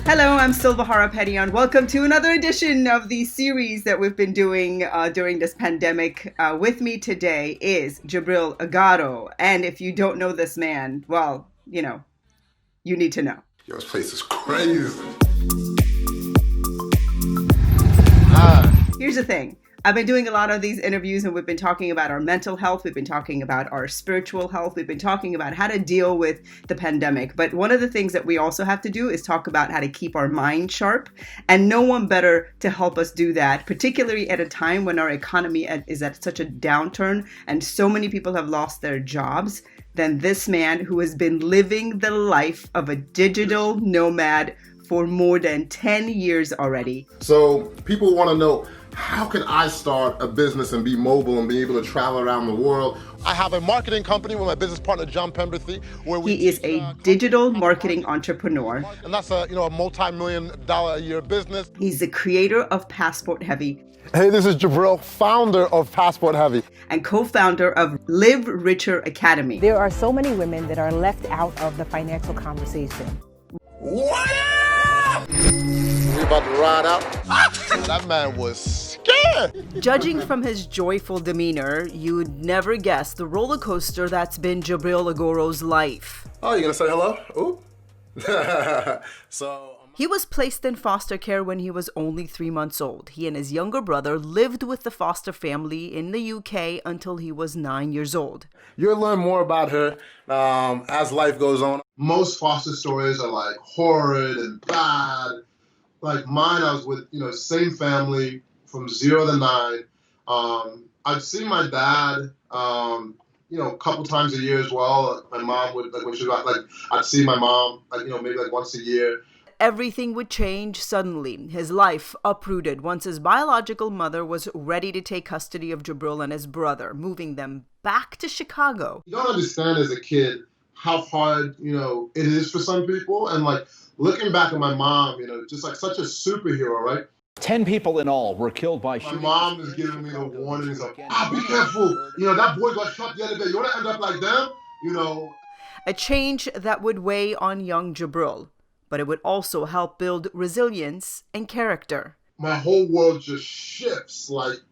Hello, I'm Silva Harapetian. Welcome to another edition of the series that we've been doing during this pandemic. With me today is Jubril Agoro. And if you don't know this man, well, you need to know. Yo, this place is crazy. Here's the thing. I've been doing a lot of these interviews and we've been talking about our mental health. We've been talking about our spiritual health. We've been talking about how to deal with the pandemic. But one of the things that we also have to do is talk about how to keep our mind sharp. And no one better to help us do that, particularly at a time when our economy is at such a downturn and so many people have lost their jobs, than this man who has been living the life of a digital nomad for more than 10 years already. So people want to know, how can I start a business and be mobile and be able to travel around the world? I have a marketing company with my business partner, John Pemberthy, where he is a digital marketing entrepreneur. And that's a multi-million-dollar a year business. He's the creator of Passport Heavy. Hey, this is Jubril, founder of Passport Heavy. And co-founder of Live Richer Academy. There are so many women that are left out of the financial conversation. What up? We about to ride out. That man was scared. Judging from his joyful demeanor, you'd never guess the roller coaster that's been Jubril Agoro's life. Oh, you gonna say hello? Ooh. He was placed in foster care when he was only 3 months old. He and his younger brother lived with the foster family in the UK until he was 9 years old. You'll learn more about her as life goes on. Most foster stories are like horrid and bad. Like mine, I was with, same family from 0 to 9. I'd see my dad, a couple times a year as well. My mom would, when she got, I'd see my mom, maybe once a year. Everything would change suddenly. His life uprooted once his biological mother was ready to take custody of Jubril and his brother, moving them back to Chicago. You don't understand as a kid how hard, it is for some people. And looking back at my mom, just such a superhero, right? 10 people in all were killed by shooting. My mom is giving me the warnings of, be careful. That boy got shot the other day. You want to end up like them? A change that would weigh on young Jubril, but it would also help build resilience and character. My whole world just shifts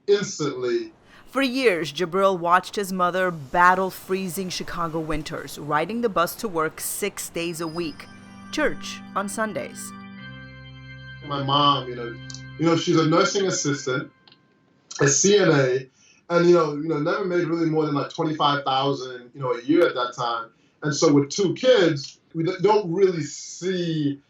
instantly. For years, Jubril watched his mother battle freezing Chicago winters, riding the bus to work 6 days a week, church on Sundays. My mom, she's a nursing assistant, a CNA, and never made really more than $25,000, a year at that time. And so with 2 kids, we don't really see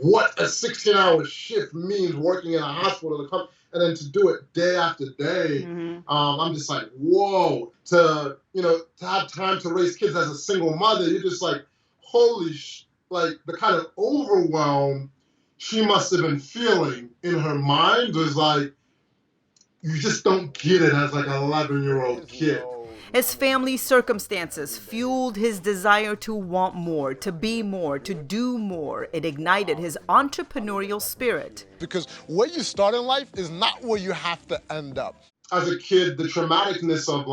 what a 16-hour shift means working in a hospital and then to do it day after day. Mm-hmm. I'm just whoa, to have time to raise kids as a single mother. You're just holy the kind of overwhelm she must have been feeling in her mind was you just don't get it as an 11-year-old kid. His family's circumstances fueled his desire to want more, to be more, to do more. It ignited his entrepreneurial spirit. Because where you start in life is not where you have to end up. As a kid, the traumaticness of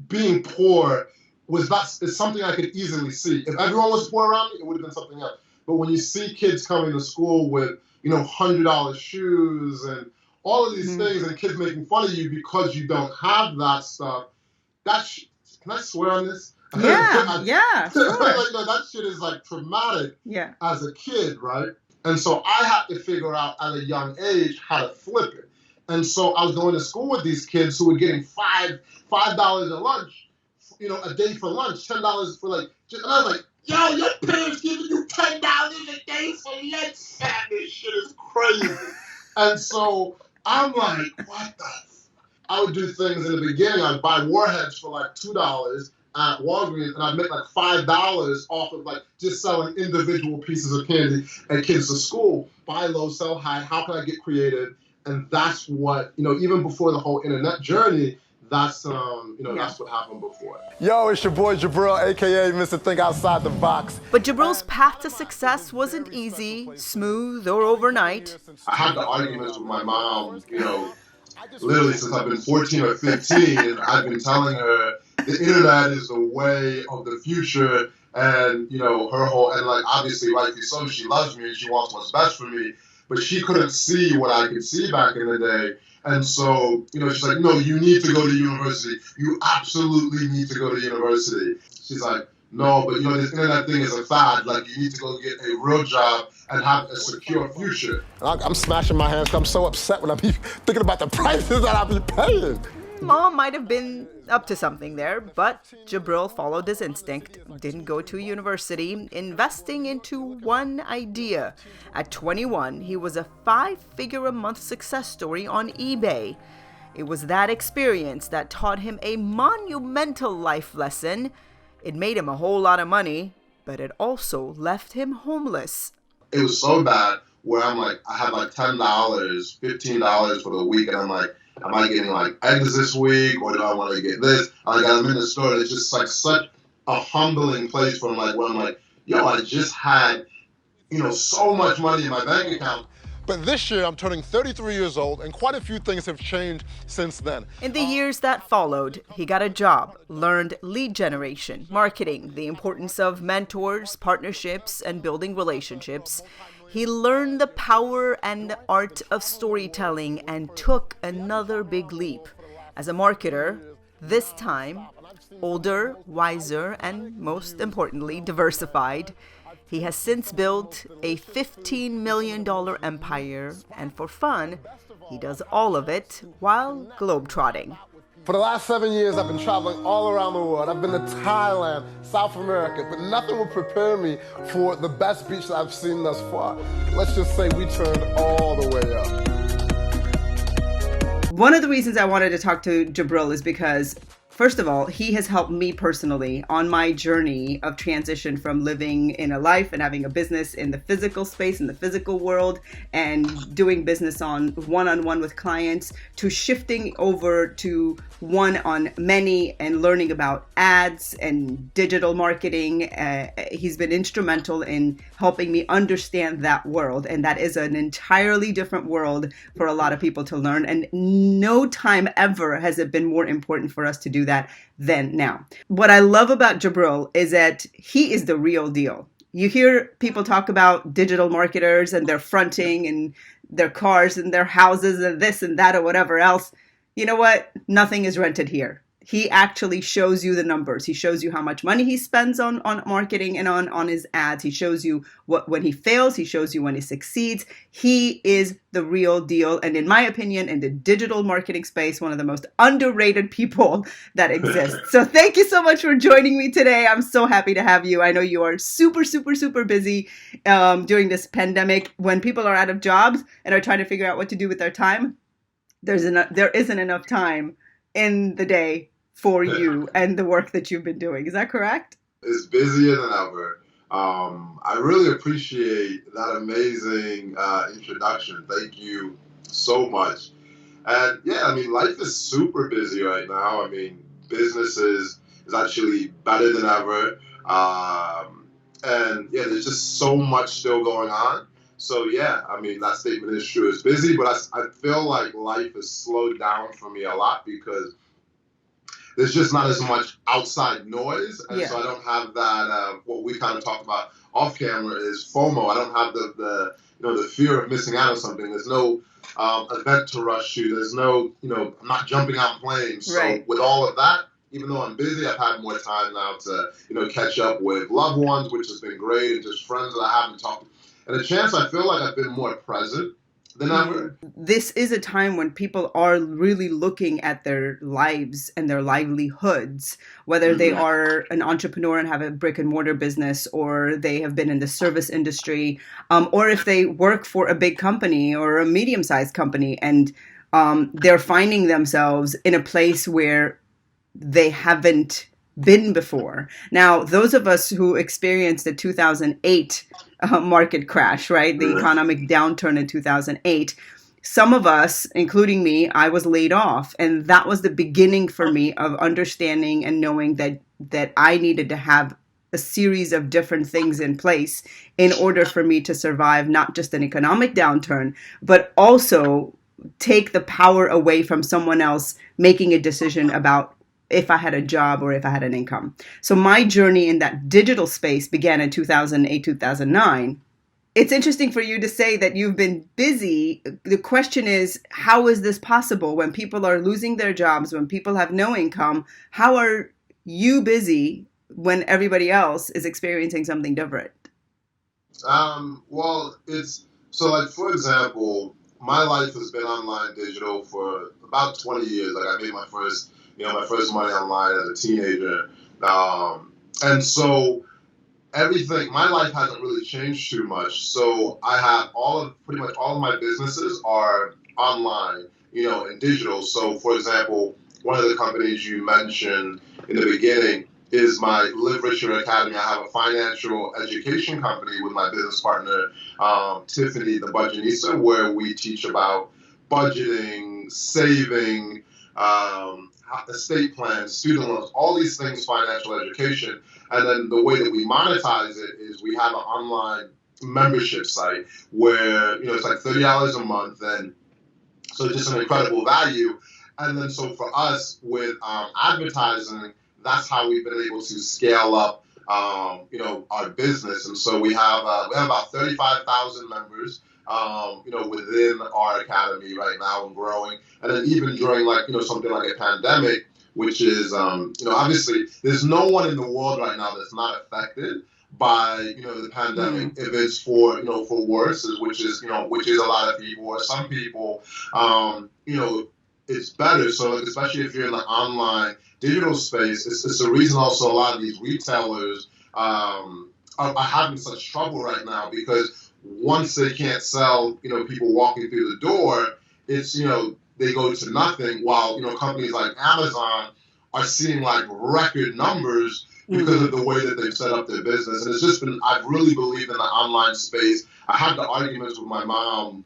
being poor is something I could easily see. If everyone was poor around me, it would have been something else. But when you see kids coming to school with, $100 shoes and all of these things and kids making fun of you because you don't have that stuff, can I swear on this? Yeah, sure. That shit is traumatic as a kid, right? And so I had to figure out at a young age how to flip it. And so I was going to school with these kids who were getting $5 a lunch, a day for lunch, $10 for and I was yo, your parents giving you $10 a day for lunch, fam. This shit is crazy. And so I'm what the I would do things in the beginning. I'd buy warheads for $2 at Walgreens, and I'd make $5 off of just selling individual pieces of candy at kids to school. Buy low, sell high. How can I get creative? And that's what even before the whole internet journey. That's that's what happened before. Yo, it's your boy Jubril, aka Mr. Think Outside the Box. But Jubril's path to success wasn't easy, smooth, or overnight. I had the arguments with my mom, literally since I've been 14 or 15. I've been telling her the internet is the way of the future. And, her whole, and like, obviously, rightly so, she loves me and she wants what's best for me, but she couldn't see what I could see back in the day. And so, she's like, no, you need to go to university. You absolutely need to go to university. She's like, no, but this internet thing is a fad. Like, you need to go get a real job and have a secure future. I'm smashing my hands because I'm so upset when I be thinking about the prices that I be paying. Mom might have been up to something there, but Jubril followed his instinct, didn't go to university, investing into one idea. At 21, he was a 5-figure-a-month success story on eBay. It was that experience that taught him a monumental life lesson. It made him a whole lot of money, but it also left him homeless. It was so bad where I'm like, I have like $10, $15 for the week, and I'm like, am I getting like eggs this week, or do I want to get this? I'm in the store. It's just like such a humbling place for like when I'm like, yo, I just had, so much money in my bank account. But this year I'm turning 33 years old, and quite a few things have changed since then. In the years that followed, he got a job, learned lead generation, marketing, the importance of mentors, partnerships, and building relationships. He learned the power and art of storytelling and took another big leap. As a marketer, this time, older, wiser, and most importantly, diversified, he has since built a $15 million empire, and for fun, he does all of it while globetrotting. For the last 7 years, I've been traveling all around the world. I've been to Thailand, South America, but nothing will prepare me for the best beach that I've seen thus far. Let's just say we turned all the way up. One of the reasons I wanted to talk to Jubril is because, first of all, he has helped me personally on my journey of transition from living in a life and having a business in the physical space, in the physical world, and doing business on one-on-one with clients, to shifting over to one-on-many and learning about ads and digital marketing. He's been instrumental in helping me understand that world. And that is an entirely different world for a lot of people to learn. And no time ever has it been more important for us to do that than now. What I love about Jubril is that he is the real deal. You hear people talk about digital marketers and their fronting and their cars and their houses and this and that or whatever else. You know what? Nothing is rented here. He actually shows you the numbers. He shows you how much money he spends on marketing and on his ads. He shows you when he fails. He shows you when he succeeds. He is the real deal. And in my opinion, in the digital marketing space, one of the most underrated people that exists. So thank you so much for joining me today. I'm so happy to have you. I know you are super, super, super busy during this pandemic. When people are out of jobs and are trying to figure out what to do with their time, there isn't enough time in the day for you and the work that you've been doing. Is that correct? It's busier than ever. I really appreciate that amazing introduction. Thank you so much. And yeah, life is super busy right now. Business is actually better than ever. And yeah, there's just so much still going on. So yeah, that statement is true. It's busy, but I feel like life has slowed down for me a lot because there's just not as much outside noise. And so I don't have that, what we kind of talked about off camera is FOMO. I don't have the fear of missing out on something. There's no event to rush to. There's no, I'm not jumping out planes. So with all of that, even though I'm busy, I've had more time now to, catch up with loved ones, which has been great, and just friends that I haven't talked to. And a chance, I feel like I've been more present than ever. This is a time when people are really looking at their lives and their livelihoods, whether they are an entrepreneur and have a brick and mortar business, or they have been in the service industry, or if they work for a big company or a medium-sized company, and they're finding themselves in a place where they haven't been before. Now, those of us who experienced the 2008 market crash, right? The economic downturn in 2008, some of us, including me, I was laid off. And that was the beginning for me of understanding and knowing that I needed to have a series of different things in place in order for me to survive not just an economic downturn, but also take the power away from someone else making a decision about if I had a job or if I had an income. So my journey in that digital space began in 2008, 2009. It's interesting for you to say that you've been busy. The question is, how is this possible when people are losing their jobs, when people have no income? How are you busy when everybody else is experiencing something different? Well, it's so like, for example, my life has been online digital for about 20 years. Like I made my first money online as a teenager. And so everything, my life hasn't really changed too much. So I have pretty much all of my businesses are online, and digital. So for example, one of the companies you mentioned in the beginning is my Live Richer Academy. I have a financial education company with my business partner, Tiffany, the Budgetnista, where we teach about budgeting, saving, estate plans, student loans, all these things, financial education. And then the way that we monetize it is we have an online membership site where, it's like $30 a month. And so just an incredible value. And then so for us with advertising, that's how we've been able to scale up, our business. And so we have about 35,000 members, within our academy right now and growing. And then even during something like a pandemic, which is, obviously there's no one in the world right now that's not affected by, the pandemic, if it's for worse, which is a lot of people, or some people, it's better. So like, especially if you're in the online digital space, it's the reason also a lot of these retailers are having such trouble right now, because once they can't sell, people walking through the door, it's, they go to nothing, while, companies like Amazon are seeing like record numbers because of the way that they've set up their business. And it's just been, I've really believed in the online space. I had the arguments with my mom,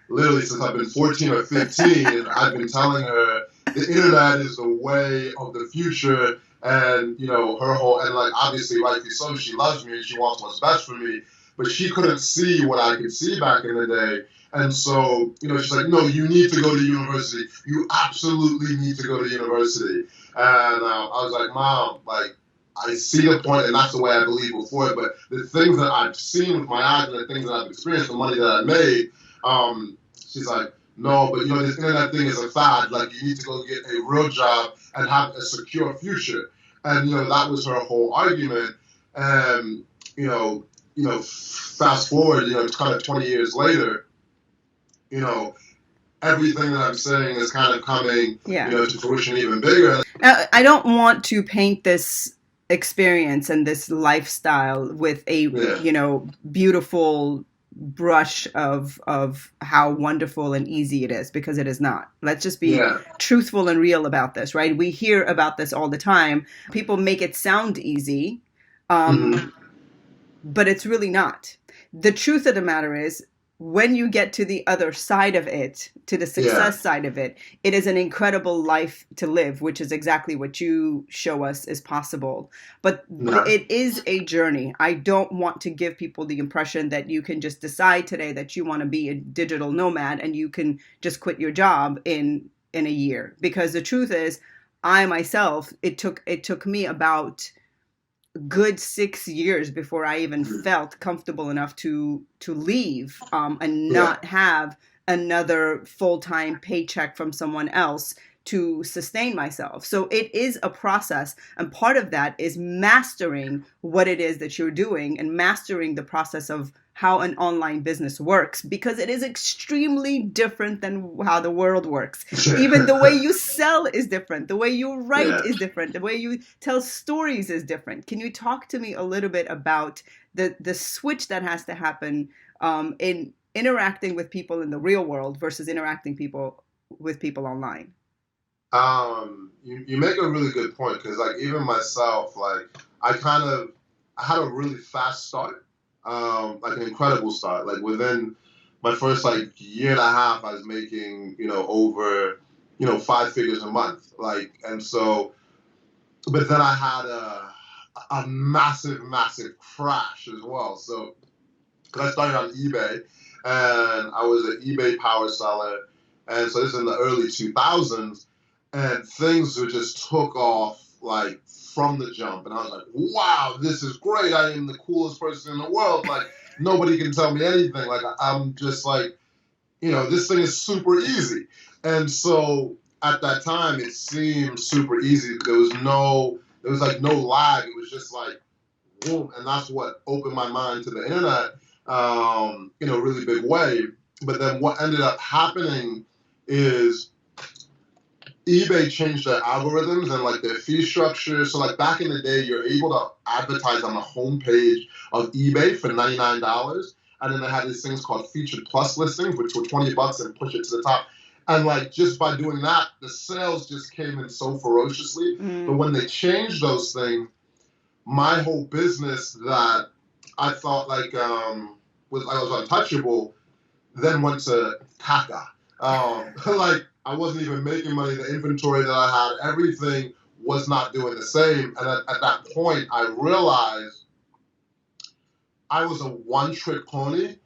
literally since I've been 14 or 15, and I've been telling her the internet is the way of the future, and, her whole, and like, obviously, rightly so, she loves me and she wants what's best for me, but she couldn't see what I could see back in the day. And so, she's like, no, you need to go to university. You absolutely need to go to university. And I was like, Mom, like, I see the point, and that's the way I believe before. But the things that I've seen with my eyes and the things that I've experienced, the money that I made, she's like, no, but, this internet thing is a fad. Like, you need to go get a real job and have a secure future. And, that was her whole argument. And, fast forward, it's kind of 20 years later, everything that I'm saying is kind of coming, to fruition even bigger. I don't want to paint this experience and this lifestyle with a, beautiful brush of how wonderful and easy it is, because it is not. Let's just be truthful and real about this, right? We hear about this all the time. People make it sound easy, but it's really not. The truth of the matter is, when you get to the other side of it, to the success side of it, it is an incredible life to live, which is exactly what you show us is possible. But it is a journey. I don't want to give people the impression that you can just decide today that you want to be a digital nomad and you can just quit your job in a year. Because the truth is, I myself, it took me about good 6 years before I even felt comfortable enough to leave and not have another full-time paycheck from someone else to sustain myself. So it is a process. And part of that is mastering what it is that you're doing and mastering the process of how an online business works, because it is extremely different than how the world works. Even the way you sell is different. The way you write is different. The way you tell stories is different. Can you talk to me a little bit about the switch that has to happen in interacting with people in the real world versus interacting with people online? You make a really good point, because like even myself, like I had a really fast start. Like an incredible start. Like within my first year and a half, I was making, over, 5 figures a month. Like, and so, but then I had a massive, massive crash as well. So, because I started on eBay, and I was an eBay power seller. And so this is in the early 2000s. and things just took off like from the jump. And I was like, wow, this is great. I am the coolest person in the world. Like, nobody can tell me anything. Like, I'm just like, this thing is super easy. And so at that time, it seemed super easy. There was like no lag. It was just like, boom. And that's what opened my mind to the internet in a really big way. But then what ended up happening is eBay changed their algorithms and like their fee structure. So like back in the day, you're able to advertise on the homepage of eBay for $99. And then they had these things called featured plus listings, which were $20 and push it to the top. And like just by doing that, the sales just came in so ferociously. But when they changed those things, my whole business that I thought like was untouchable then went to caca. Like I wasn't even making money. The inventory that I had, everything was not doing the same. And at that point, I realized I was a one-trick pony,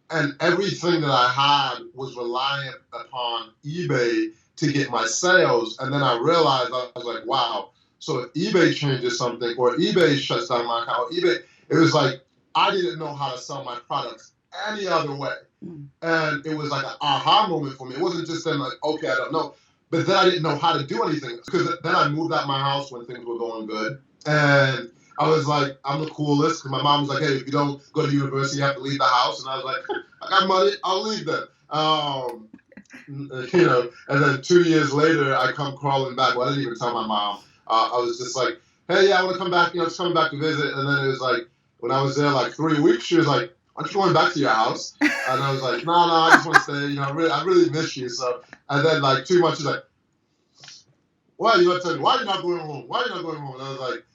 and everything that I had was reliant upon eBay to get my sales. And then I realized, I was like, wow, so if eBay changes something or eBay shuts down my account, it was like I didn't know how to sell my products any other way. And it was like an aha moment for me. It wasn't just then like, okay, I don't know. But then I didn't know how to do anything. Because then I moved out my house when things were going good. And I was like, I'm the coolest. Because my mom was like, hey, if you don't go to university, you have to leave the house. And I was like, I got money, I'll leave them. And then 2 years later, I come crawling back. Well, I didn't even tell my mom. I was just like, hey, yeah, I want to come back, just coming back to visit. And then it was like, when I was there like 3 weeks, she was like, aren't you going back to your house? And I was like, no, I just want to stay. I really miss you. So, and then like 2 months, she's like, why are you not telling me? Why are you not going home? Why are you not going home? And I was like,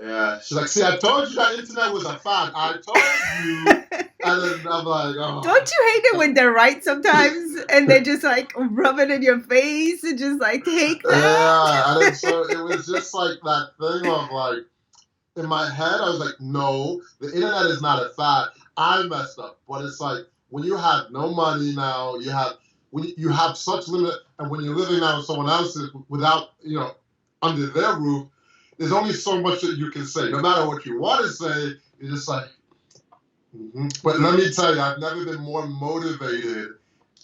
yeah. She's like, see, I told you that internet was a fact. I told you. And then I'm like, oh. Don't you hate it when they're right sometimes? And they just like rub it in your face and just like take that? Yeah. And then, so it was just like that thing of like, in my head, I was like, no, the internet is not a fact. I messed up. But it's like, when you have no money now, when you have such limit, and when you're living out with someone else's without, under their roof, there's only so much that you can say. No matter what you want to say, you're just like, But let me tell you, I've never been more motivated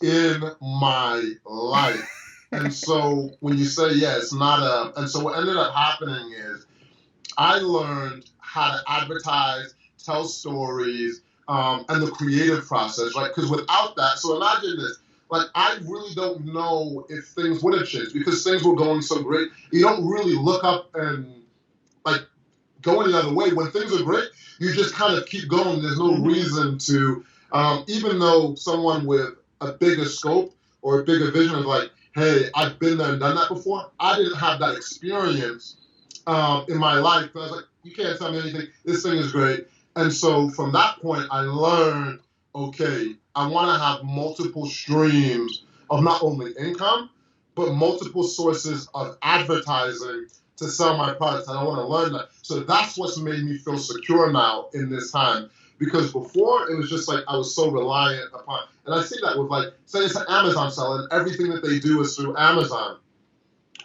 in my life. And so when you say, yeah, it's not and so what ended up happening is, I learned how to advertise, tell stories, and the creative process, right? Because without that, so imagine this, like I really don't know if things would have changed because things were going so great. You don't really look up and like go any other way. When things are great, you just kind of keep going. There's no reason to, even though someone with a bigger scope or a bigger vision of like, hey, I've been there and done that before. I didn't have that experience in my life. But I was like, you can't tell me anything. This thing is great. And so from that point, I learned, okay, I want to have multiple streams of not only income, but multiple sources of advertising to sell my products. And I want to learn that. So that's what's made me feel secure now in this time. Because before, it was just like I was so reliant upon, and I see that with like, say it's an Amazon seller and everything that they do is through Amazon.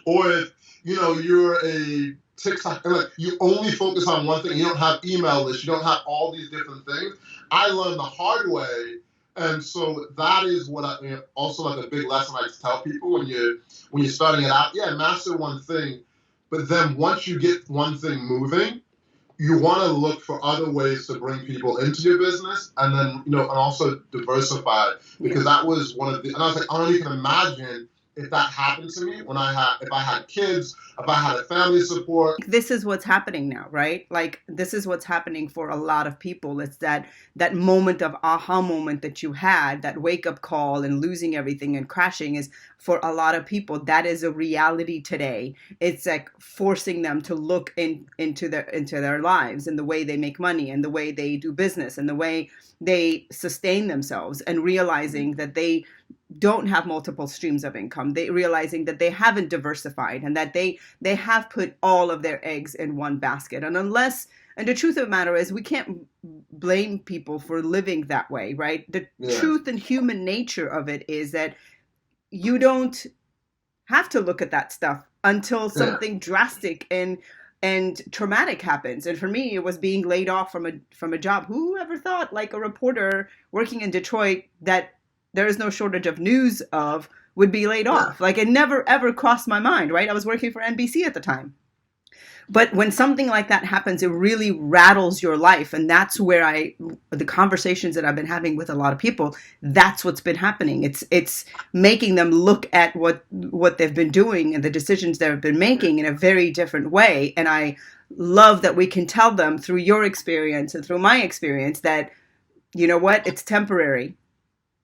Or if, you're a TikTok, and like you only focus on one thing, you don't have email lists, you don't have all these different things. I learned the hard way. And so that is what also like a big lesson I tell people when you're starting it out. Yeah, master one thing. But then once you get one thing moving, you want to look for other ways to bring people into your business and then, and also diversify because that was one of the, and I was like, I don't even imagine if that happened to me if I had kids, if I had a family support. This is what's happening now, right? Like this is what's happening for a lot of people. It's that moment of aha moment that you had, that wake up call and losing everything and crashing is for a lot of people. That is a reality today. It's like forcing them to look into their lives and the way they make money and the way they do business and the way they sustain themselves and realizing that they don't have multiple streams of income. They realizing that they haven't diversified and that they have put all of their eggs in one basket. And the truth of the matter is we can't blame people for living that way, right? The truth and human nature of it is that you don't have to look at that stuff until something drastic and traumatic happens. And for me, it was being laid off from a job. Who ever thought, like, a reporter working in Detroit that there is no shortage of news of would be laid off? Like, it never ever crossed my mind, right? I was working for NBC at the time. But when something like that happens, it really rattles your life. And that's where the conversations that I've been having with a lot of people, that's what's been happening. It's making them look at what they've been doing and the decisions they've been making in a very different way. And I love that we can tell them through your experience and through my experience that, you know what, it's temporary.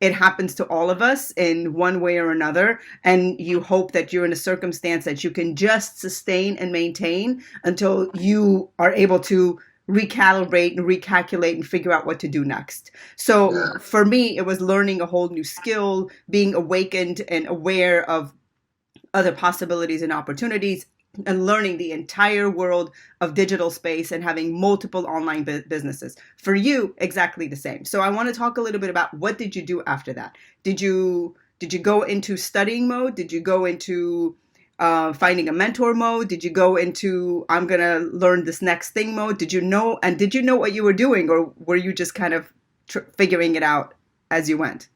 It happens to all of us in one way or another. And you hope that you're in a circumstance that you can just sustain and maintain until you are able to recalibrate and recalculate and figure out what to do next. So for me, it was learning a whole new skill, being awakened and aware of other possibilities and opportunities, and learning the entire world of digital space and having multiple online businesses. For you, exactly the same. So I want to talk a little bit about, what did you do after that? Did you go into studying mode? Did you go into finding a mentor mode? Did you go into, I'm going to learn this next thing mode? Did you know what you were doing, or were you just kind of figuring it out as you went?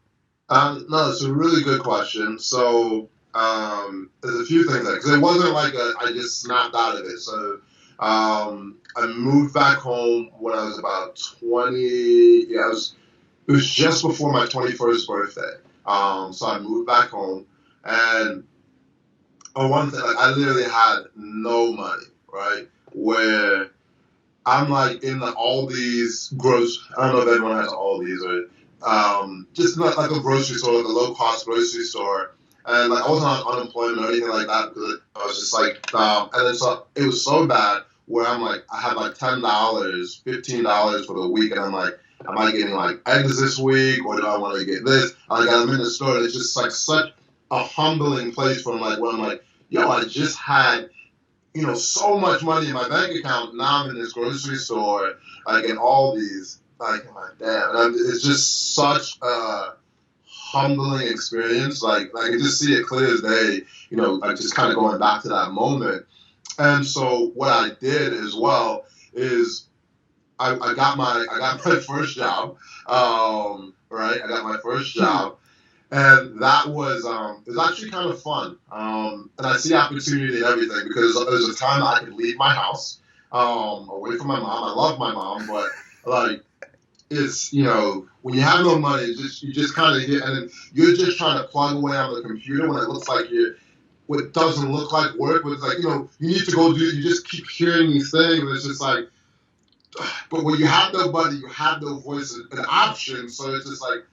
No, it's a really good question. So there's a few things, because it wasn't like I just snapped out of it. So I moved back home when I was about 20. Yeah, it was just before my 21st birthday. So I moved back home, and one thing, like, I literally had no money, right? Where I'm like in the Aldi's I don't know if everyone has Aldi's, or just like a grocery store, like a low cost grocery store. And like I wasn't on unemployment or anything like that, because I was just like, and then so it was so bad where I'm like, I had like $10, $15 for the week, and I'm like, am I getting like eggs this week, or do I want to get this? Like, I'm in the store, and it's just like such a humbling place from like, when I'm like, yo, I just had, so much money in my bank account. Now I'm in this grocery store, like in all these, like, I'm like, damn, and it's just such a humbling experience. Like I can just see it clear as day, like just kind of going back to that moment. And so what I did as well is I got my first job, right? I got my first job, and that was it was actually kind of fun. And I see opportunity in everything, because there's a time that I could leave my house, away from my mom. I love my mom, but like, it's, when you have no money, you just kind of hit, and then you're just trying to plug away on the computer when it looks like what doesn't look like work, but it's like, you need to go do it. You just keep hearing these things, and it's just like, but when you have no money, you have no voice and option, so it's just like,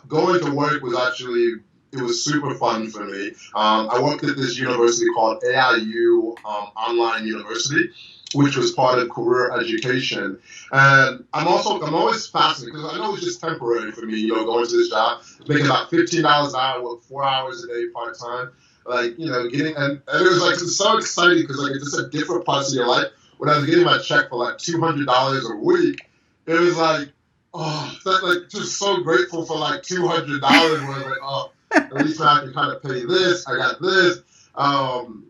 going to work it was super fun for me. I worked at this university called AIU Online University, which was part of career education. And I'm always fascinated, because I know it's just temporary for me, going to this job, making about $15 an hour, work 4 hours a day part-time, like, getting, and it was like, it's so exciting, because like, it's just a different parts of your life. When I was getting my check for like $200 a week, it was like, like, just so grateful for like $200, where I was like, at least I can kind of pay this, I got this. And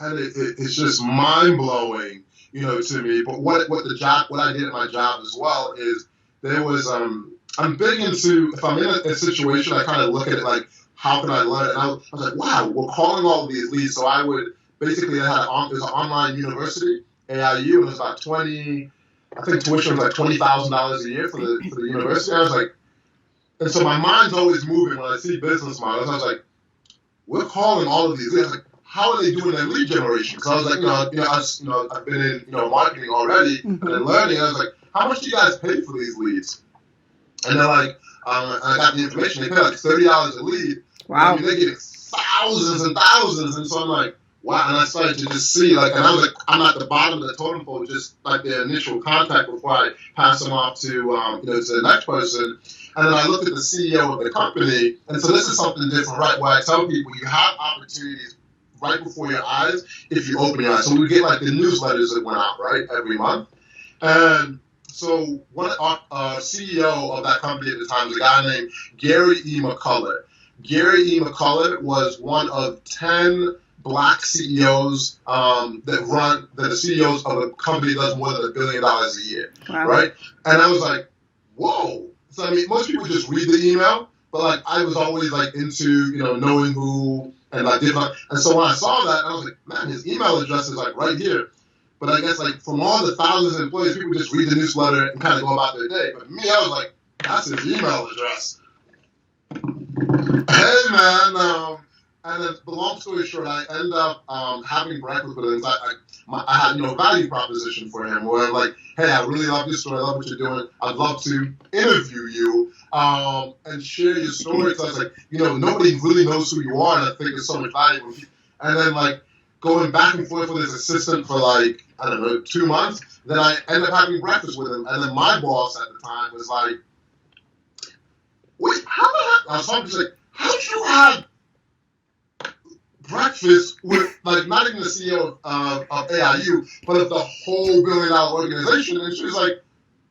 it's just mind-blowing, to me. But what I did at my job as well is, there was, I'm big into, if I'm in a situation, I kind of look at it like, how can I learn? And I was like, wow, we're calling all these leads. So I would, basically, there's an online university, AIU, and it was about I think tuition was like $20,000 a year for the university. I was like, and so my mind's always moving when I see business models. I was like, we're calling all of these leads. Like, how are they doing their lead generation? Because I was like, I've been in, marketing already, and then learning. I was like, how much do you guys pay for these leads? And they're like, I got the information. They pay like $30 a lead. Wow. I mean, they get thousands and thousands. And so I'm like, wow. And I started to just see, like, and I was like, I'm at the bottom of the totem pole, just like the initial contact before I pass them off to, to the next person. And then I looked at the CEO of the company. And so this is something different, right? Where I tell people, you have opportunities right before your eyes if you open your eyes. So we get like the newsletters that went out, right, every month. And so our CEO of that company at the time was a guy named Gary E. McCullough. Gary E. McCullough was one of 10 black CEOs that are CEOs of a company that does more than $1 billion a year, right? And I was like, whoa. So I mean, most people just read the email, but like I was always like into knowing who and like different. And so when I saw that, I was like, man, his email address is like right here. But I guess like from all the thousands of employees, people just read the newsletter and kind of go about their day. But me, I was like, that's his email address. Hey man, and then the long story short, I end up having breakfast with him. I had a value proposition for him where I'm like, hey, I really love your story. I love what you're doing. I'd love to interview you and share your story. So I was like, nobody really knows who you are, and I think it's so much valuable. And then like going back and forth with his assistant for like, I don't know, 2 months. Then I ended up having breakfast with him, and then my boss at the time was like, wait, how the heck? I was talking to like, how did you have breakfast with like not even the CEO of AIU, but of the whole $1 billion organization? And she was like,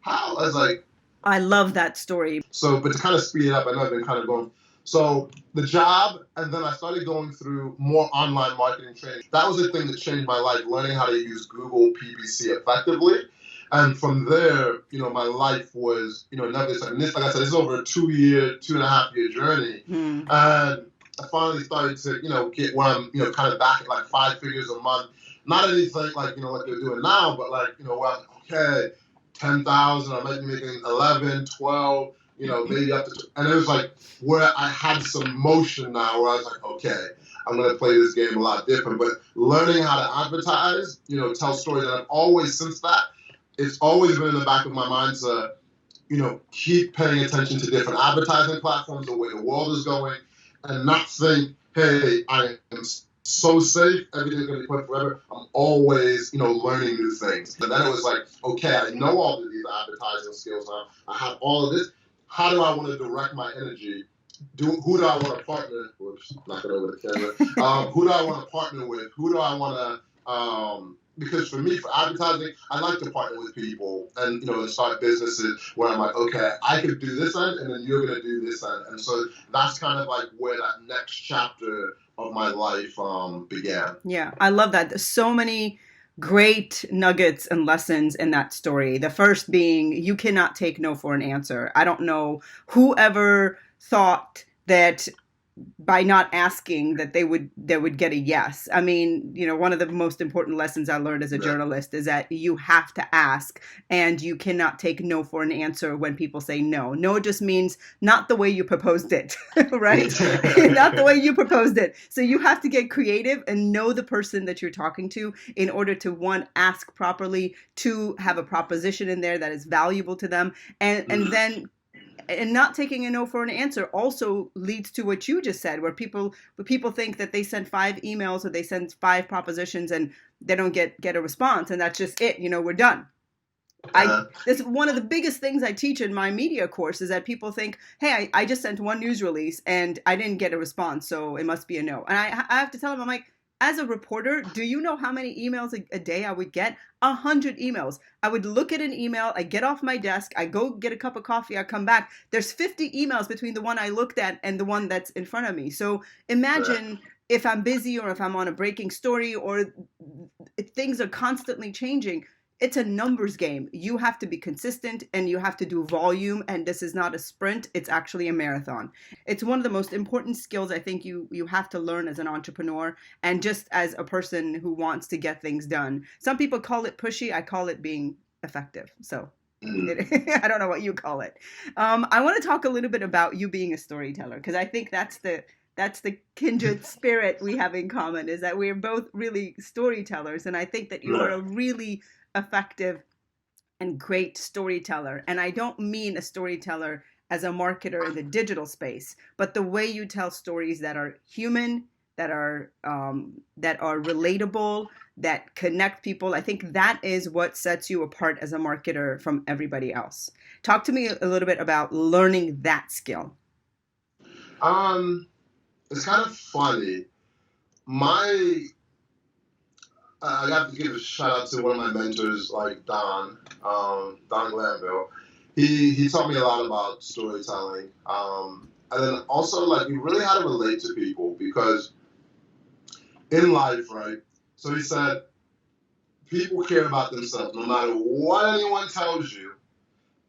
how? I was like, I love that story. So, but to kind of speed it up, I know I've been kind of going. So the job, and then I started going through more online marketing training. That was the thing that changed my life, learning how to use Google PPC effectively. And from there, my life was, never this. And this, like I said, this is over a 2.5 year journey. And I finally started to, get where I'm, kind of back at like 5 figures a month. Not anything like, what they're doing now, but like, where I'm like, okay, 10,000, I might be making 11, 12, maybe up to, and it was like where I had some motion now where I was like, okay, I'm going to play this game a lot different. But learning how to advertise, tell stories, and I've always, since that, it's always been in the back of my mind to, keep paying attention to different advertising platforms, the way the world is going, and not think, hey, I am so safe, everything's going to be put forever. I'm always, learning new things. And then it was like, okay, I know all of these advertising skills now. I have all of this. How do I want to direct my energy? Who do I want to partner? Whoops, knock it over the camera. Who do I want to partner with? Who do I want to? Because for me, for advertising, I like to partner with people and and start businesses where I'm like, okay, I could do this end, and then you're gonna do this end, and so that's kind of like where that next chapter of my life began. Yeah, I love that. There's so many great nuggets and lessons in that story. The first being, you cannot take no for an answer. I don't know whoever thought that by not asking that they would get a yes. I mean, one of the most important lessons I learned as a journalist is that you have to ask, and you cannot take no for an answer when people say no. No just means not the way you proposed it, right? Not the way you proposed it. So you have to get creative and know the person that you're talking to in order to, one, ask properly, two, have a proposition in there that is valuable to them, and then not taking a no for an answer also leads to what you just said, where people think that they send 5 emails or they send 5 propositions and they don't get a response, and that's just it. We're done. That's one of the biggest things I teach in my media course, is that people think, hey, I just sent 1 news release and I didn't get a response, so it must be a no. And I have to tell them, I'm like, as a reporter, do you know how many emails a day I would get? 100 emails. I would look at an email, I get off my desk, I go get a cup of coffee, I come back. There's 50 emails between the one I looked at and the one that's in front of me. So imagine if I'm busy or if I'm on a breaking story or if things are constantly changing. It's a numbers game. You have to be consistent and you have to do volume. And this is not a sprint. It's actually a marathon. It's one of the most important skills I think you have to learn as an entrepreneur and just as a person who wants to get things done. Some people call it pushy. I call it being effective. So I don't know what you call it. I want to talk a little bit about you being a storyteller, because I think that's the kindred spirit we have in common, is that we're both really storytellers. And I think that you are a really effective and great storyteller. And I don't mean a storyteller as a marketer in the digital space, but the way you tell stories that are human, that are relatable, that connect people. I think that is what sets you apart as a marketer from everybody else. Talk to me a little bit about learning that skill. It's kind of funny. I have to give a shout out to one of my mentors, like Don Glanville. He taught me a lot about storytelling. And then also, like, you really had to relate to people because in life, right? So he said, people care about themselves. No matter what anyone tells you,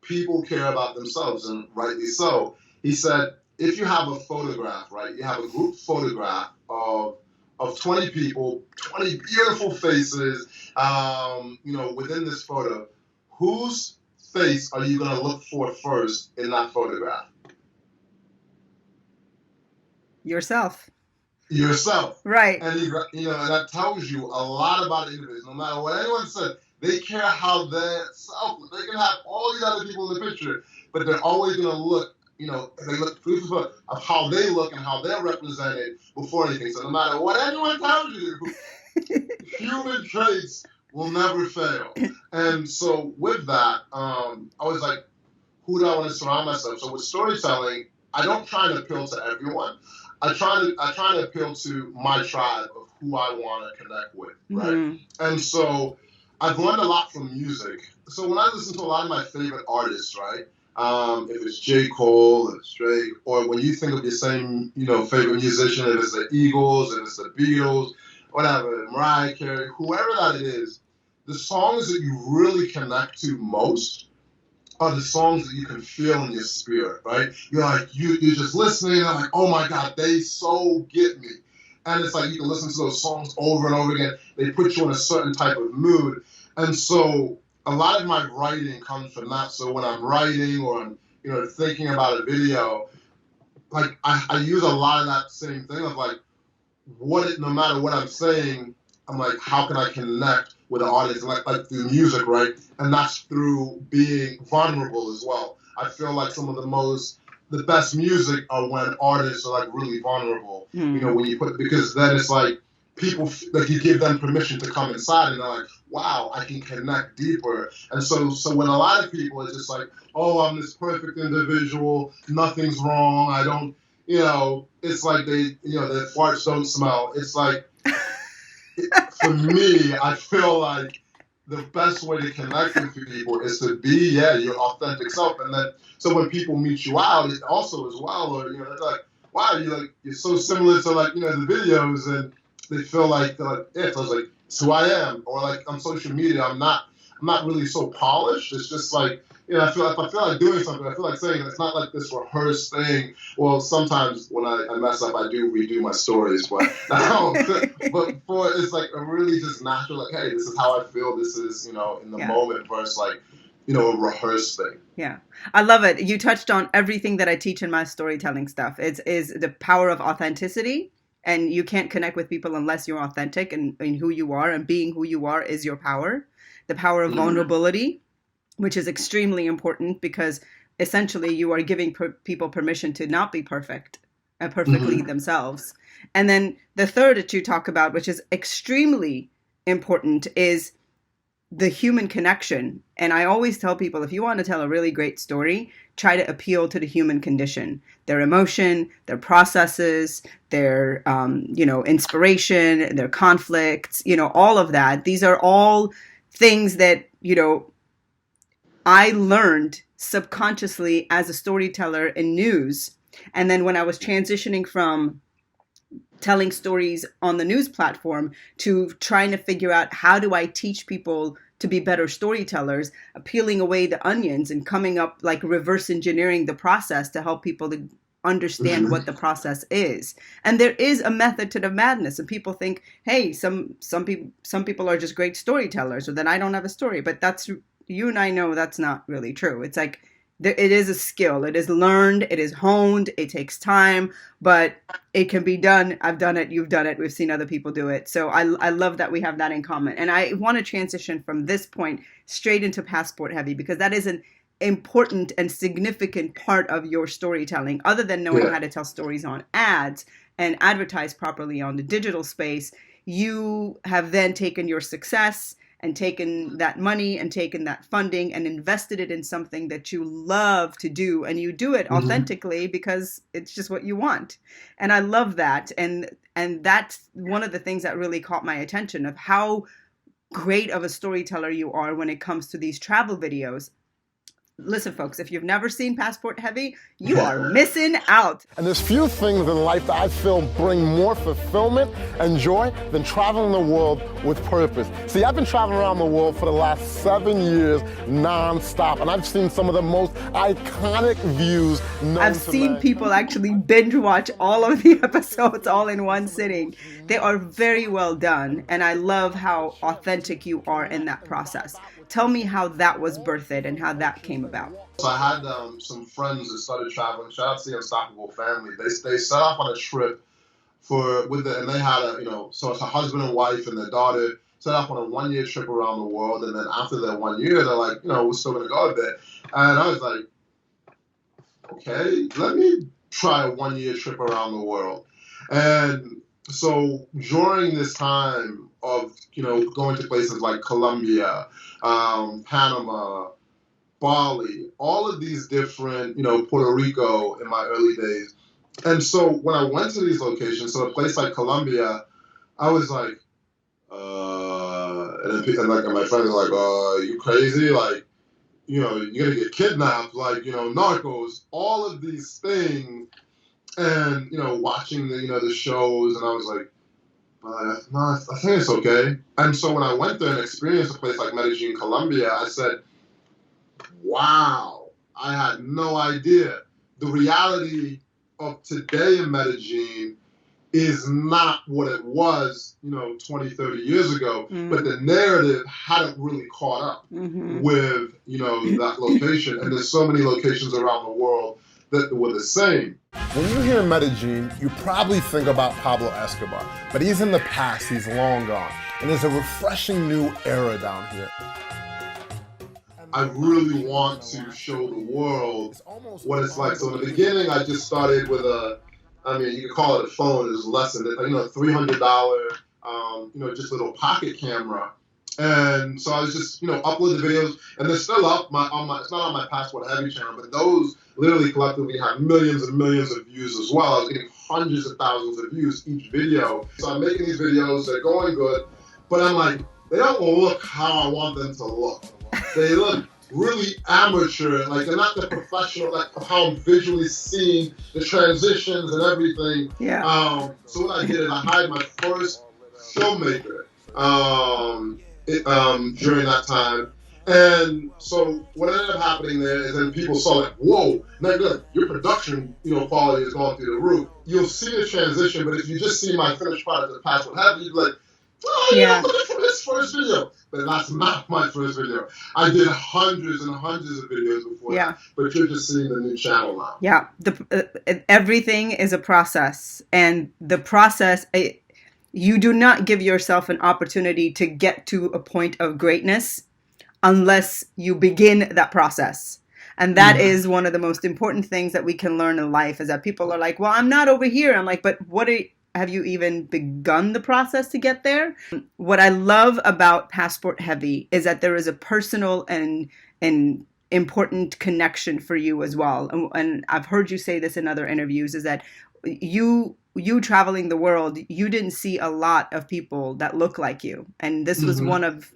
people care about themselves, and rightly so. He said, if you have a photograph, right? You have a group photograph of 20 people, 20 beautiful faces, within this photo. Whose face are you going to look for first in that photograph? Yourself. Right. And and that tells you a lot about individuals. No matter what anyone said, they care how they're selfless. They can have all these other people in the picture, but they're always going to look, they look proof of how they look and how they're represented before anything. So no matter what anyone tells you, human traits will never fail. And so with that, I was like, who do I want to surround myself? So with storytelling, I don't try to appeal to everyone. I try to appeal to my tribe of who I want to connect with, right? Mm-hmm. And so I've learned a lot from music. So when I listen to a lot of my favorite artists, right? If it's J. Cole, if it's Drake, or when you think of your same, favorite musician, if it's the Eagles, if it's the Beatles, whatever, Mariah Carey, whoever that it is, the songs that you really connect to most are the songs that you can feel in your spirit, right? You're like, you're just listening, and I'm like, oh my God, they so get me. And it's like you can listen to those songs over and over again. They put you in a certain type of mood. And so a lot of my writing comes from that. So when I'm writing or I'm, thinking about a video, like I use a lot of that same thing of like, no matter what I'm saying, I'm like, how can I connect with the audience? And like through music, right? And that's through being vulnerable as well. I feel like some of the best music are when artists are like really vulnerable. When you because then it's like people, like you give them permission to come inside and they're like, wow, I can connect deeper. And so when a lot of people are just like, oh, I'm this perfect individual, nothing's wrong, I don't, it's like their farts don't smell. It's like, for me, I feel like the best way to connect with people is to be, your authentic self. And then, so when people meet you out, it also as well, or, they're like, wow, you're so similar to like, the videos, and they feel like, so I was like, it's who I am. Or like on social media, I'm not really so polished. It's just like, I feel like doing something, I feel like saying it's not like this rehearsed thing. Well, sometimes when I mess up, I do redo my stories, but it's like a really just natural, like, hey, this is how I feel. This is, in the moment versus like, a rehearsed thing. Yeah. I love it. You touched on everything that I teach in my storytelling stuff. Is the power of authenticity. And you can't connect with people unless you're authentic and who you are, and being who you are is your power. The power of vulnerability, which is extremely important because essentially you are giving people permission to not be perfect and perfectly themselves. And then the third that you talk about, which is extremely important, is the human connection. And I always tell people, if you want to tell a really great story, try to appeal to the human condition, their emotion, their processes, their, inspiration, their conflicts, all of that. These are all things that, I learned subconsciously as a storyteller in news. And then when I was transitioning from telling stories on the news platform to trying to figure out how do I teach people to be better storytellers, peeling away the onions and coming up, like reverse engineering the process to help people to understand what the process is. And there is a method to the madness, and people think, hey, some people are just great storytellers, or then I don't have a story. But that's, you and I know that's not really true. It's like, it is a skill. It is learned. It is honed. It takes time, but it can be done. I've done it. You've done it. We've seen other people do it. So I love that we have that in common. And I want to transition from this point straight into Passport Heavy, because that is an important and significant part of your storytelling. Other than knowing how to tell stories on ads and advertise properly on the digital space, you have then taken your success and taken that money and taken that funding and invested it in something that you love to do. And you do it authentically because it's just what you want. And I love that. And that's one of the things that really caught my attention, of how great of a storyteller you are when it comes to these travel videos. Listen, folks, if you've never seen Passport Heavy, you are missing out. And there's few things in life that I feel bring more fulfillment and joy than traveling the world with purpose. See, I've been traveling around the world for the last 7 years non-stop, and I've seen some of the most iconic views known I've seen people actually binge watch all of the episodes all in one sitting. They are very well done, and I love how authentic you are in that process. Tell me how that was birthed and how that came about. So I had some friends that started traveling. Shout out to the Unstoppable family. They set off on a trip and they had so it's a husband and wife and their daughter set off on a 1-year trip around the world. And then after that 1 year, they're like, we're still gonna go a bit. And I was like, okay, let me try a 1-year trip around the world. And so during this time of going to places like Colombia, Panama, Bali, all of these different, Puerto Rico in my early days. And so when I went to these locations, so a place like Colombia, I was like, and my friends are like, you crazy? Like, you're going to get kidnapped, like, narcos, all of these things. And, watching the shows, and I was like, no, I think it's okay. And so when I went there and experienced a place like Medellin, Colombia, I said, wow, I had no idea. The reality of today in Medellin is not what it was, 20, 30 years ago. But the narrative hadn't really caught up with, that location. And there's so many locations around the world that were the same. When you hear Medellin, you probably think about Pablo Escobar, but he's in the past, he's long gone. And there's a refreshing new era down here. I really want to show the world what it's like. So in the beginning, I just started with you could call it a phone, it's less than $300, just little pocket camera. And so I was just, upload the videos, and they're still up it's not on my Passport Heavy channel, but those literally collectively have millions and millions of views as well. I was getting hundreds of thousands of views each video. So I'm making these videos, they're going good, but I'm like, they don't look how I want them to look. They look really amateur, like they're not the professional, like how I'm visually seeing the transitions and everything. Yeah. So what I did is I hired my first filmmaker during that time. And so what ended up happening there is then people saw like, whoa, your production, quality is going through the roof. You'll see the transition, but if you just see my finished product of Passport Heavy, you'd be like, look at his first video. But that's not my first video. I did hundreds and hundreds of videos before that, but you're just seeing the new channel now. Yeah, everything is a process, and the process, you do not give yourself an opportunity to get to a point of greatness unless you begin that process. And that is one of the most important things that we can learn in life, is that people are like, well, I'm not over here. I'm like, but have you even begun the process to get there? What I love about Passport Heavy is that there is a personal and important connection for you as well. And I've heard you say this in other interviews, is that you traveling the world, you didn't see a lot of people that look like you. And this was one of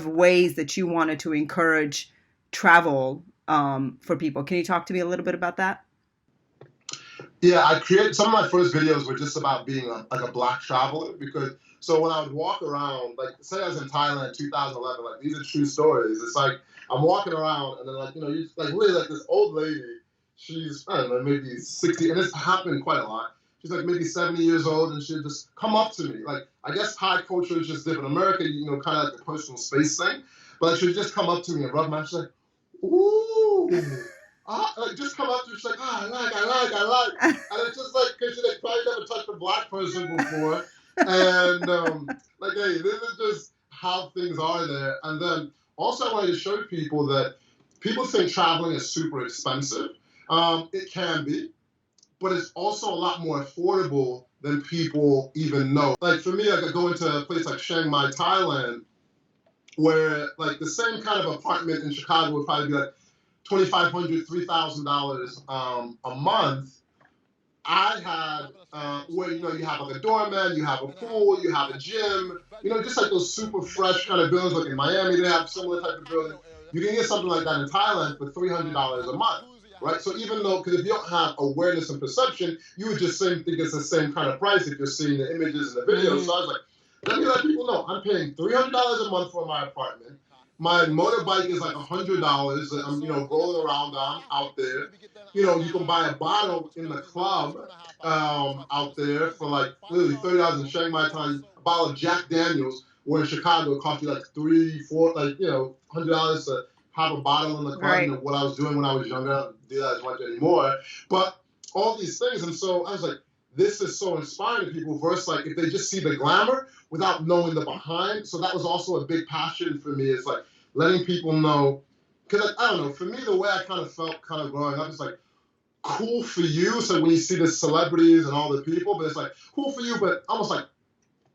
ways that you wanted to encourage travel for people. Can you talk to me a little bit about that? Yeah, I created some of my first videos were just about being a black traveler, because so when I would walk around, like say I was in Thailand in 2011, like these are true stories. It's like I'm walking around and then you like really like this old lady, she's I don't know, maybe 60, and this happened quite a lot. She's like maybe 70 years old, and she'd just come up to me. Like I guess Thai culture is just different. America, kind of like the personal space thing, but like she'd just come up to me and rub my. She's like, ooh. Like just come up to her, she's like, I like. And it's just like, because she probably never touched a black person before. And hey, this is just how things are there. And then also I wanted to show people that people think traveling is super expensive. It can be, but it's also a lot more affordable than people even know. Like for me, I could go into a place like Chiang Mai, Thailand, where like the same kind of apartment in Chicago would probably be like $2,500, $3,000 a month. I had where you have like a doorman, you have a pool, you have a gym, just like those super fresh kind of buildings. Like in Miami, they have similar type of buildings. You can get something like that in Thailand for $300 a month, right? So even though, because if you don't have awareness and perception, you would just think it's the same kind of price if you're seeing the images and the videos. So I was like, let me let people know I'm paying $300 a month for my apartment. My motorbike is like $100 that I'm, rolling around on out there. You can buy a bottle in the club out there for like literally $30 in Chiang Mai time. A bottle of Jack Daniels, where in Chicago it cost you like $3, $4, like $100 to have a bottle in the club. Right. And what I was doing when I was younger, I don't do that as much anymore. But all these things, and so I was like, this is so inspiring to people versus like if they just see the glamour without knowing the behind. So that was also a big passion for me. It's like letting people know, because I don't know, for me, the way I kind of felt kind of growing up is like, cool for you. So when you see the celebrities and all the people, but it's like, cool for you, but almost like,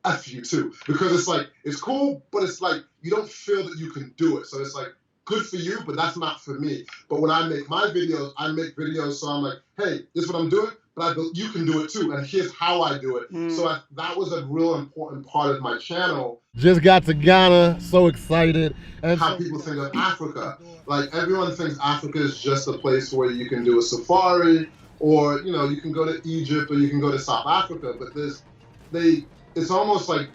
F you too. Because it's like, it's cool, but it's like, you don't feel that you can do it. So it's like, good for you, but that's not for me. But when I make my videos, so I'm like, hey, this is what I'm doing, but you can do it too, and here's how I do it. So that was a real important part of my channel. Just got to Ghana, so excited. And how people think of Africa. Like everyone thinks Africa is just a place where you can do a safari, or you can go to Egypt, or you can go to South Africa. But it's almost like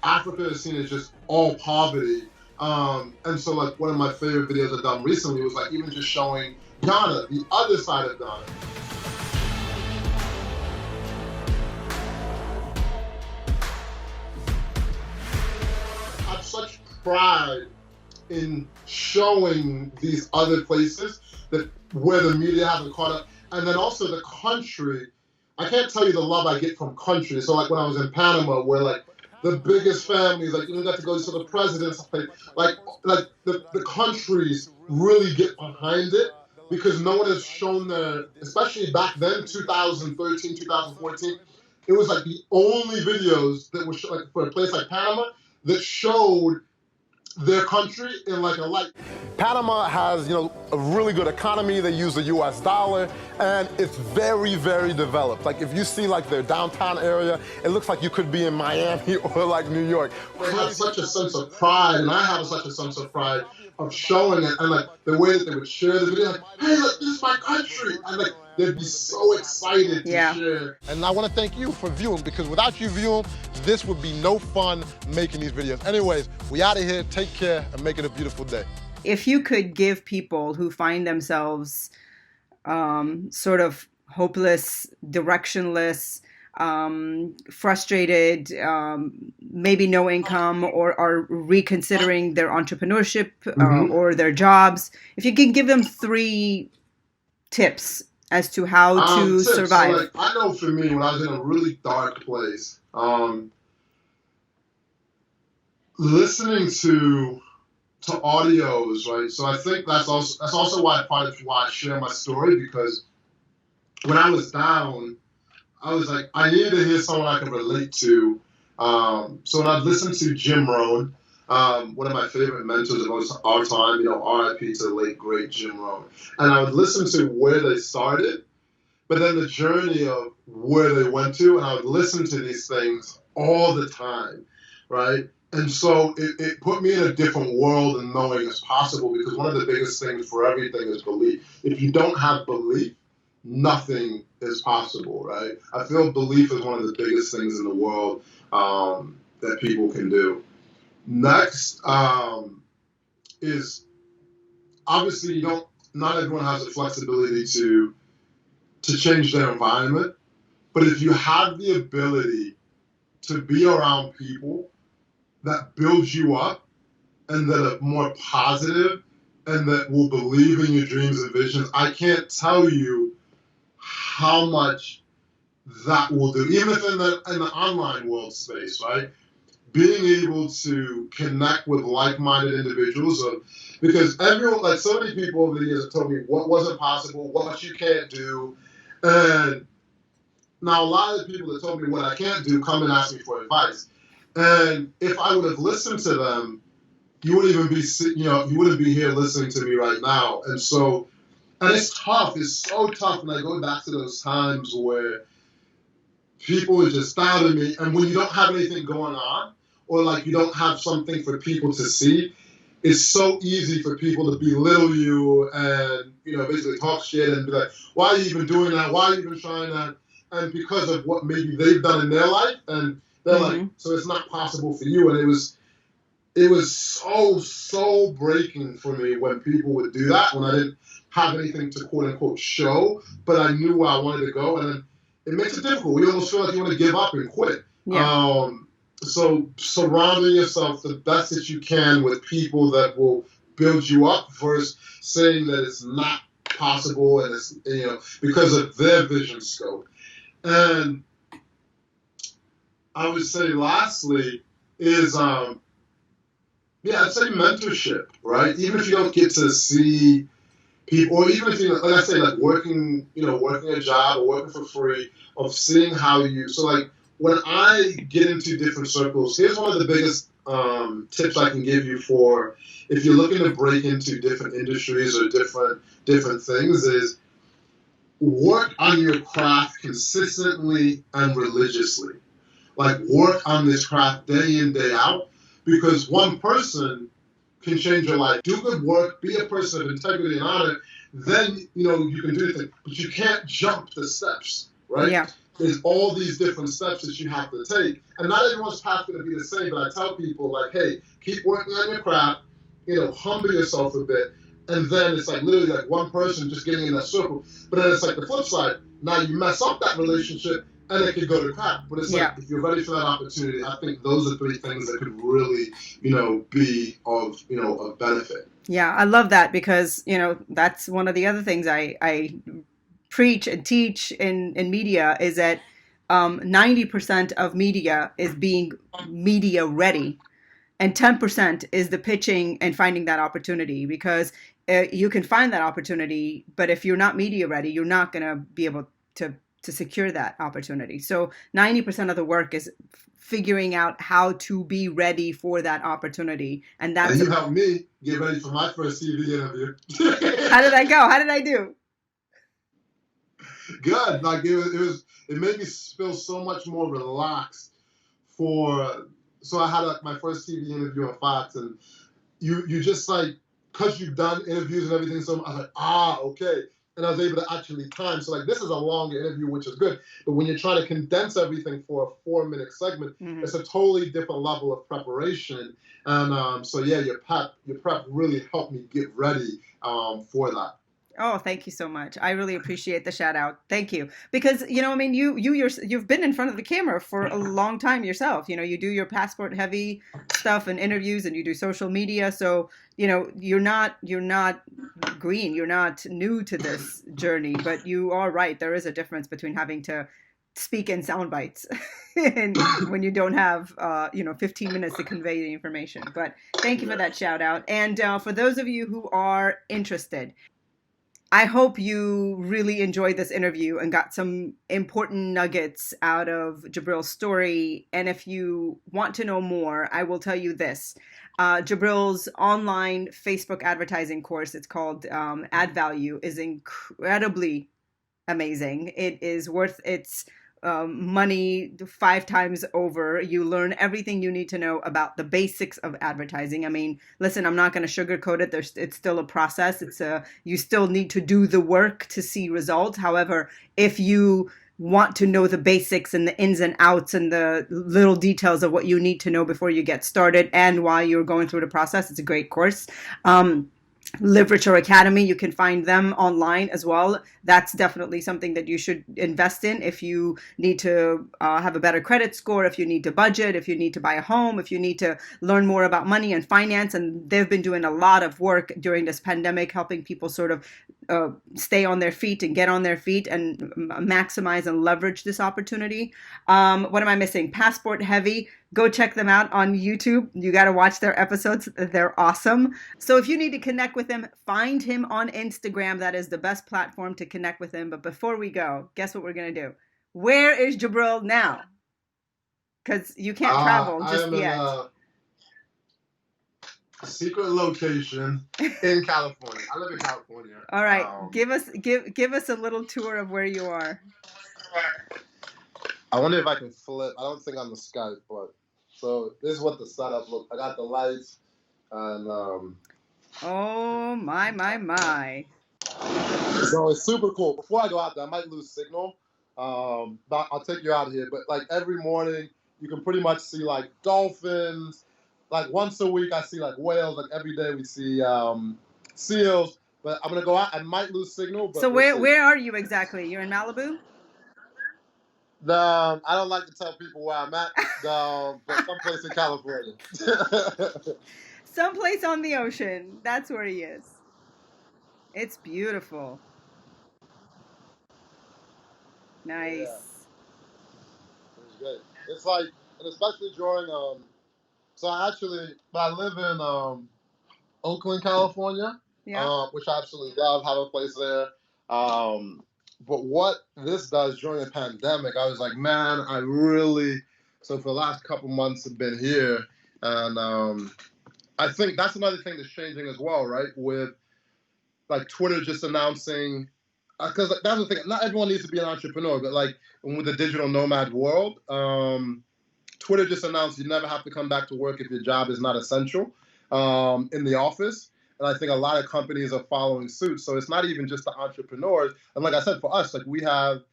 Africa is seen as just all poverty. And so like one of my favorite videos I've done recently was like even just showing Ghana, the other side of Ghana. I have such pride in showing these other places where the media hasn't caught up. And then also the country, I can't tell you the love I get from country. So like when I was in Panama, where like the biggest families, like you got to go to the president's, like the countries really get behind it because no one has shown their, especially back then, 2013, 2014, it was like the only videos that were like for a place like Panama that showed their country in like a light. Panama has, a really good economy. They use the US dollar, and it's very, very developed. Like if you see like their downtown area, it looks like you could be in Miami or like New York. They have such a sense of pride, and I have such a sense of pride of showing it, and like the way that they would share the video, like, hey, look, this is my country, and like they'd be so excited to share. And I want to thank you for viewing, because without you viewing, this would be no fun making these videos. Anyways, we out of here. Take care and make it a beautiful day. If you could give people who find themselves sort of hopeless, directionless, frustrated, maybe no income, or are reconsidering their entrepreneurship or their jobs, if you could give them 3 tips as to how to survive. So like, I know for me, when I was in a really dark place, listening to audios, right? So I think that's also why part of why I share my story, because when I was down, I was like, I needed to hear someone I could relate to. So when I'd listen to Jim Rohn, one of my favorite mentors of our time, RIP to the late, great Jim Rohn. And I would listen to where they started, but then the journey of where they went to, and I would listen to these things all the time, right? And so it put me in a different world and knowing it's possible, because one of the biggest things for everything is belief. If you don't have belief, nothing is possible, right? I feel belief is one of the biggest things in the world that people can do. Next is obviously not everyone has the flexibility to change their environment, but if you have the ability to be around people that build you up and that are more positive and that will believe in your dreams and visions, I can't tell you how much that will do, even if in the online world space, right? Being able to connect with like-minded individuals, because everyone, like so many people over the years have told me what wasn't possible, what you can't do, and now a lot of the people that told me what I can't do come and ask me for advice. And if I would have listened to them, you wouldn't be here listening to me right now. And so, and it's tough. It's so tough when I go back to those times where people are just doubting me. And when you don't have anything going on, or like you don't have something for people to see, it's so easy for people to belittle you and, basically talk shit and be like, why are you even doing that? Why are you even trying that? And because of what maybe they've done in their life, and they're like, so it's not possible for you. And it was so breaking for me when people would do that, when I didn't have anything to quote unquote show, but I knew where I wanted to go. And then it makes it difficult. You almost feel like you want to give up and quit. Yeah. So surrounding yourself the best that you can with people that will build you up versus saying that it's not possible and it's, because of their vision scope. And I would say lastly is, I'd say mentorship, right? Even if you don't get to see people, or even if you, like I say, like working a job or working for free, of seeing how so like when I get into different circles, here's one of the biggest tips I can give you for if you're looking to break into different industries or different things is work on your craft consistently and religiously. Like work on this craft day in, day out, because one person can change your life. Do good work, be a person of integrity and honor, then, you can do the thing. But you can't jump the steps, right? Yeah. There's all these different steps that you have to take. And not everyone's path going to be the same, but I tell people, like, hey, keep working on your craft, humble yourself a bit. And then it's like literally like one person just getting in that circle. But then it's like the flip side. Now you mess up that relationship, and it could go to crap. But it's like, if you're ready for that opportunity, I think those are three things that could really, be of benefit. Yeah, I love that because, that's one of the other things I preach and teach in media is that 90% of media is being media ready. And 10% is the pitching and finding that opportunity, because you can find that opportunity, but if you're not media ready, you're not going to be able to secure that opportunity. So 90% of the work is figuring out how to be ready for that opportunity. And that's you helped me get ready for my first TV interview. How did I go? How did I do? Good. Like it made me feel so much more relaxed so I had my first TV interview on Fox, and you just like, because you've done interviews and everything, so I was like, okay. And I was able to actually time. So like, this is a longer interview, which is good. But when you're trying to condense everything for a 4-minute segment, it's a totally different level of preparation. And your prep really helped me get ready for that. Oh, thank you so much. I really appreciate the shout out. Thank you. Because, you've been in front of the camera for a long time yourself. You do your passport heavy stuff and interviews, and you do social media. So, you're not green. You're not new to this journey, but you are right. There is a difference between having to speak in sound bites and when you don't have 15 minutes to convey the information. But thank you for that shout out. And for those of you who are interested, I hope you really enjoyed this interview and got some important nuggets out of Jubril's story. And if you want to know more, I will tell you this. Jubril's online Facebook advertising course, it's called Add Value, is incredibly amazing. It is worth its money 5 times over. You learn everything you need to know about the basics of advertising. I mean, listen, I'm not going to sugarcoat it. It's still a process. You still need to do the work to see results. However, if you want to know the basics and the ins and outs and the little details of what you need to know before you get started and while you're going through the process, it's a great course. Literature Academy, you can find them online as well. That's definitely something that you should invest in if you need to have a better credit score, if you need to budget, if you need to buy a home, if you need to learn more about money and finance. And they've been doing a lot of work during this pandemic, helping people sort of stay on their feet and get on their feet and maximize and leverage this opportunity. What am I missing? Passport Heavy. Go check them out on YouTube. You got to watch their episodes. They're awesome. So if you need to connect with him, find him on Instagram. That is the best platform to connect with him. But before we go, guess what we're going to do? Where is Jubril now? Because you can't travel just yet. A secret location in California. I live in California. All right. Give us a little tour of where you are. I wonder if I can flip. I don't think on the Skype, but so this is what the setup looks. I got the lights. And oh my. so it's super cool. Before I go out there, I might lose signal. But I'll take you out here. But like every morning, you can pretty much see like dolphins. Like once a week, I see like whales. Like every day, we see seals. But I'm gonna go out. I might lose signal. But So we'll where are you exactly? You're in Malibu? I don't like to tell people where I'm at. But someplace in California. Someplace on the ocean. That's where he is. It's beautiful. Nice. Yeah, it's great. It's like, and especially during so I live in Oakland, California, Yeah. which I absolutely love. Have a place there. But what this does during the pandemic, I was like, man, I really. So for the last couple months, I've been here, and I think that's another thing that's changing as well, right? With like Twitter just announcing, because that's the thing. Not everyone needs to be an entrepreneur, but like with the digital nomad world, Twitter just announced you never have to come back to work if your job is not essential in the office. And I think a lot of companies are following suit. So it's not even just the entrepreneurs. And like I said, for us, like we have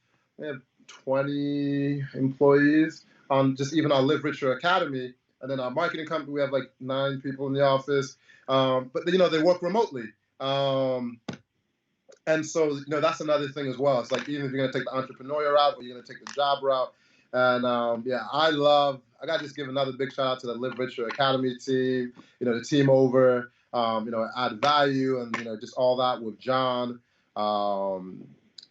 20 employees on just even our Live Richer Academy. And then our marketing company, we have like 9 people in the office. But they work remotely. And so, that's another thing as well. It's like, even if you're going to take the entrepreneurial route or you're going to take the job route. And I got to just give another big shout out to the Live Richer Academy team, the team over, Add Value and, just all that with John.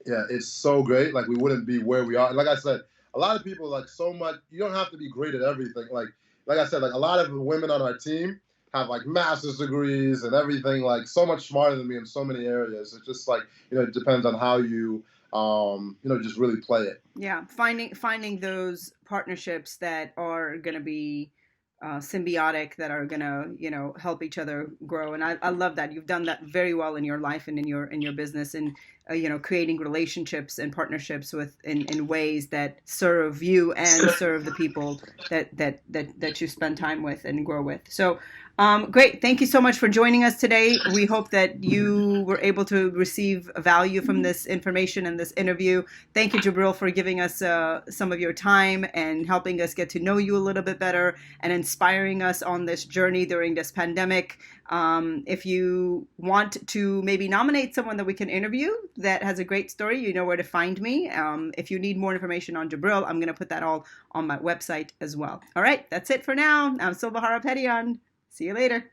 It's so great. Like, we wouldn't be where we are. Like I said, a lot of people, like, so much, you don't have to be great at everything. Like I said, like, a lot of the women on our team have like master's degrees and everything, like so much smarter than me in so many areas. It's just like, it depends on how you, just really play it. Yeah. Finding those partnerships that are going to be symbiotic, that are going to, help each other grow. And I love that. You've done that very well in your life and in your business, and, creating relationships and partnerships in ways that serve you and serve the people that you spend time with and grow with. So, great. Thank you so much for joining us today. We hope that you were able to receive value from this information and this interview. Thank you, Jubril, for giving us some of your time and helping us get to know you a little bit better and inspiring us on this journey during this pandemic. If you want to maybe nominate someone that we can interview that has a great story, you know where to find me. If you need more information on Jubril, I'm going to put that all on my website as well. All right, that's it for now. I'm Silvahara Pedian. See you later.